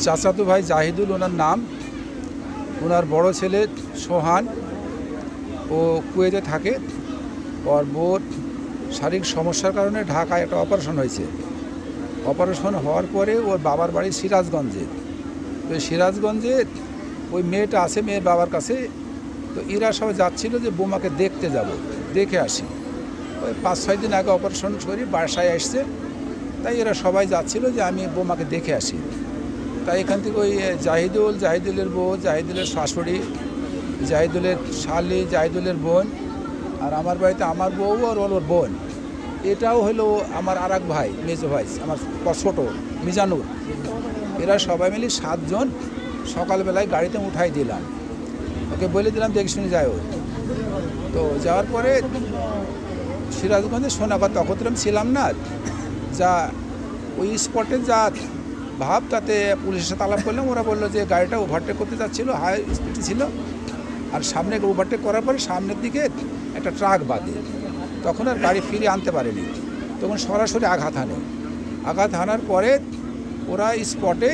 চাচাতো ভাই জাহিদুল ওনার নাম। ওনার বড় ছেলে সোহান ও কুয়েতে থাকে। ওর বোর শারীরিক সমস্যার কারণে ঢাকায় একটা অপারেশন হয়েছে। অপারেশন হওয়ার পরে ওর বাবার বাড়ি সিরাজগঞ্জে। তো সিরাজগঞ্জে ওই মেয়েটা আছে, মেয়ের বাবার কাছে। তো এরা সবাই যাচ্ছিল যে বোমাকে দেখতে যাব, দেখে আসি। ওই 5-6 দিন আগে অপারেশন করি বাসায় আসছে, তাই এরা সবাই যাচ্ছিল যে আমি বোমাকে দেখে আসি। তাই এখান থেকে ওই জাহিদুলের বউ, জাহিদুলের শাশুড়ি, জাহিদুলের শালি, জাহিদুলের বোন, আর আমার বাড়িতে আমার বউ আর ওর বোন। এটাও হলো আমার আর এক ভাই, মেজো ভাই, আমার ছোটো মিজানুর। এরা সবাই মিলে 7 জন সকালবেলায় গাড়িতে উঠাই দিলাম। ওকে বলে দিলাম দেখে শুনে যায়। তো যাওয়ার পরে সিরাজগঞ্জে সোনাগা, তখন তো আমি ছিলাম না, যা ওই স্পটে যা ভাব তাতে পুলিশের সাথে আলাপ করলাম। ওরা বললো যে গাড়িটা ওভারটেক করতে যাচ্ছিলো, হাই স্পিডে ছিল, আর সামনে ওভারটেক করার পরে সামনের দিকে একটা ট্রাক বাদে, তখন আর গাড়ি ফিরিয়ে আনতে পারেনি। তখন সরাসরি আঘাত হানার পরে ওরা স্পটে,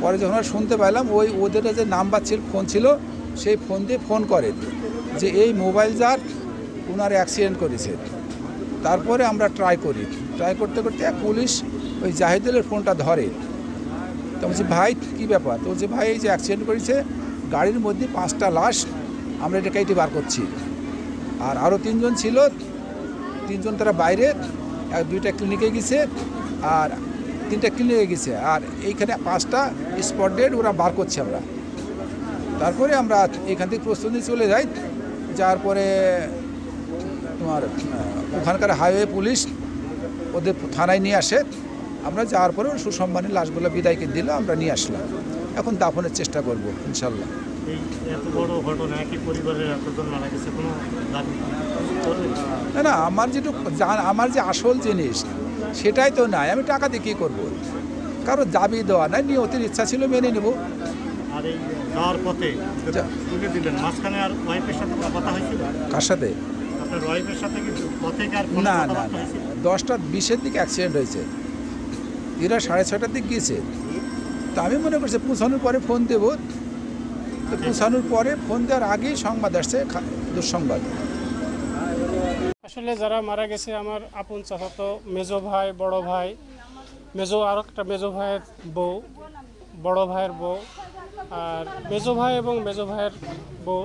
পরে যখন আমরা শুনতে পাইলাম ওই ওদের যে নাম্বার ছিল, ফোন ছিল, সেই ফোন দিয়ে ফোন করে যে এই মোবাইল যার ওনার অ্যাক্সিডেন্ট করেছে। তারপরে আমরা ট্রাই করতে করতে পুলিশ ওই জাহিদুলের ফোনটা ধরে। তো বলছি ভাই কী ব্যাপার? তো বলছে ভাই এই যে অ্যাক্সিডেন্ট করেছে, গাড়ির মধ্যে 5টা লাশ, আমরা এটা কেটে বার করছি। আর আরও 3 জন ছিল, 3 জন তারা বাইরে, 2টা ক্লিনিকে গেছে আর 3টা ক্লিনিকে গেছে, আর এইখানে 5টা স্পট ডেড ওরা বার করছে আমরা। তারপরে আমরা এখান থেকে প্রস্তুতি চলে যাই। যাওয়ার পরে তোমার ওখানকার হাইওয়ে পুলিশ ওদের থানায় নিয়ে আসে। আমরা যাওয়ার পরে সুসম্মানের লাশগুলো বিদায়কে দিল, আমরা নিয়ে আসলাম। এখন দাফনের চেষ্টা করব ইনশাল্লাহ। না না, আমার যে আসল জিনিস সেটাই তো নাই। আমি টাকা দিয়ে কী করবো? কারো দাবি দেওয়া নাই, নিয়তির ইচ্ছা ছিল, মেনে নেব। কার সাথে? না না, 10টা 20-এর দিকে অ্যাক্সিডেন্ট হয়েছে। এরা 6:30টার দিকে গিয়েছে। তো আমি মনে করছি পৌঁছানোর পরে ফোন দেব। তো পৌঁছানোর পরে ফোন দেওয়ার আগেই সংবাদ আসছে, দুঃসংবাদ। আসলে যারা মারা গেছে আমার আপন চাচাতো মেজো ভাই, বড় ভাই, আর একটা মেজো ভাইয়ের বউ, বড় ভাইয়ের বউ, আর মেজো ভাই এবং মেজো ভাইয়ের বউ,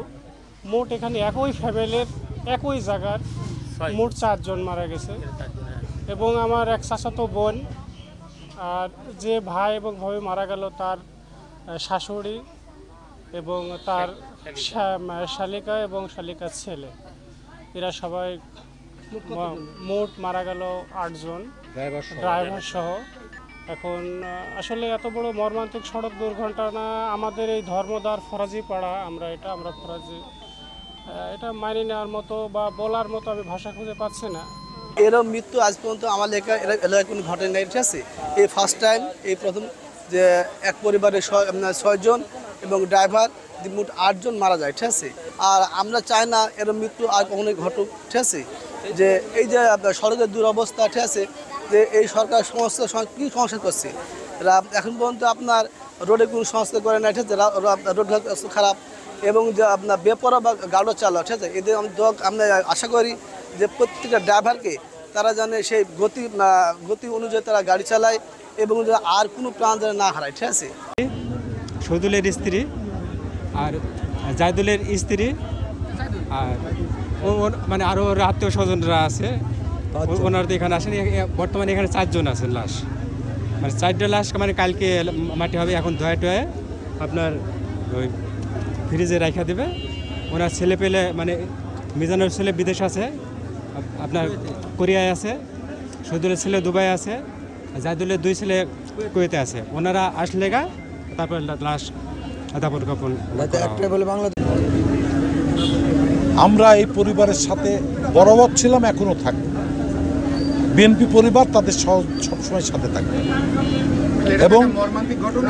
মোট এখানে একই ফ্যামিলির একই জায়গার মোট 4 জন মারা গেছে। এবং আমার এক চাচাতো বোন, আর যে ভাই এবং ভাবি মারা গেল তার শাশুড়ি এবং তার শালিকা এবং শালিকার ছেলে, এরা সবাই মোট মারা গেল 8 জন, ড্রাইভার সহ। এখন আসলে এত বড় মর্মান্তিক সড়ক দুর্ঘটনা আমাদের এই ধর্মদার ফরাজি পাড়া, আমরা ফরাজি, এটা মানিয়ে নেওয়ার মতো বা বলার মতো আমি ভাষা খুঁজে পাচ্ছি না। এরকম মৃত্যু আজ পর্যন্ত আমাদের এলাকায় কোনো ঘটনা নেই, ঠিক আছে? এই ফার্স্ট টাইম, এই প্রথম যে এক পরিবারের 6 জন এবং ড্রাইভার মোট 8 জন মারা যায়, ঠিক আছে? আর আমরা চাই না এরকম মৃত্যু আর কখনোই ঘটুক, ঠিক আছে? যে এই যে সড়কের দুরবস্থা, ঠিক আছে, যে এই সরকার কী সংস্কার করছে, এখন পর্যন্ত আপনার রোডে কোনো সংস্কার করে না, ঠিক আছে? রোড খারাপ এবং যে আপনার বেপরোয়া বা গাড়ো চালক, ঠিক আছে, এদের আমরা আশা করি যে প্রত্যেকটা ড্রাইভারকে তারা জানে সেই গতি অনুযায়ী তারা গাড়ি চালায় এবং আর কোনো প্রাণ যেন না হারায়, ঠিক আছে? শহীদুলের স্ত্রী আর জাহিদুলের স্ত্রী, আর মানে আরও আত্মীয় স্বজনরা আছে, ওনারা তো এখানে আসেন। বর্তমানে এখানে 4 জন আছেন লাশ, মানে 4টা লাশ মানে কালকে মাটি হবে। এখন ধোয়া আপনার ওই ফ্রিজে রাখা দেবে। ওনার ছেলে পেলে মানে মিজানুর ছেলে বিদেশ আছে, আপনার কোরিয়ায় আছে, শহীদুলের ছেলে দুবাই আছে, জাহিদুলের 2 ছেলে কুয়েতে আছে। ওনারা আসলে তারপর লাশ দাফন কাফন। আমরা এই পরিবারের সাথে বরাবর ছিলাম, এখনও থাকবে। বিএনপি পরিবার তাদের সবসময় সাথে থাকবে। এবং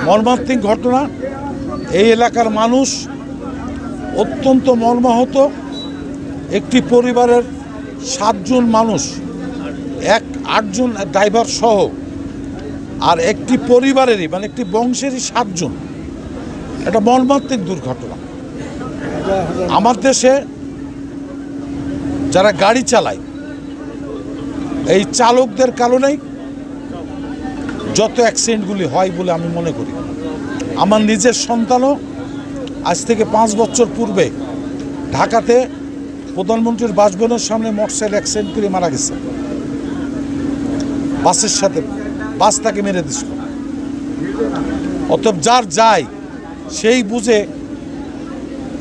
মর্মান্তিক ঘটনা, এই এলাকার মানুষ অত্যন্ত মর্মাহত। একটি পরিবারের 7 জন মানুষ, 8 জন ড্রাইভার সহ আর একটি পরিবারেরই মানে একটি বংশেরই 7 জন। এটা মর্মান্তিক দুর্ঘটনা। আমার দেশে যারা গাড়ি চালায় এই চালকদের কারণেই যত অ্যাক্সিডেন্টগুলি হয় বলে আমি মনে করি। আমার নিজের সন্তানও আজ থেকে 5 বছর পূর্বে ঢাকাতে প্রধানমন্ত্রীর বাসভবনের সামনে মোটরসাইকেল অ্যাক্সিডেন্ট করে মারা গেছে। বাসের সাথে বাস তাকে মেরে দিছিল। অতএব যার যায় সেই বুঝে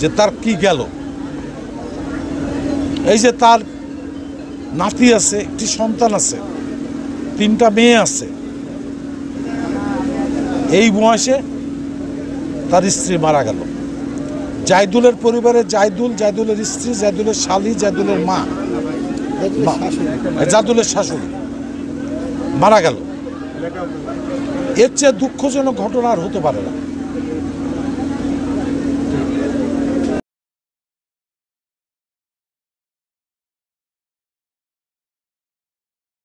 যে তার কি গেল। এই যে তার নাতি আছে, একটি সন্তান আছে, 3টা মেয়ে আছে, এই বয়সে তার স্ত্রী মারা গেল। জাইদুলের পরিবারে জাইদুলের স্ত্রী, জাইদুলের শালী, জাইদুলের মা, জাইদুলের শাশুড়ি মারা গেল। এর চেয়ে দুঃখজনক ঘটনা আর হতে পারে না।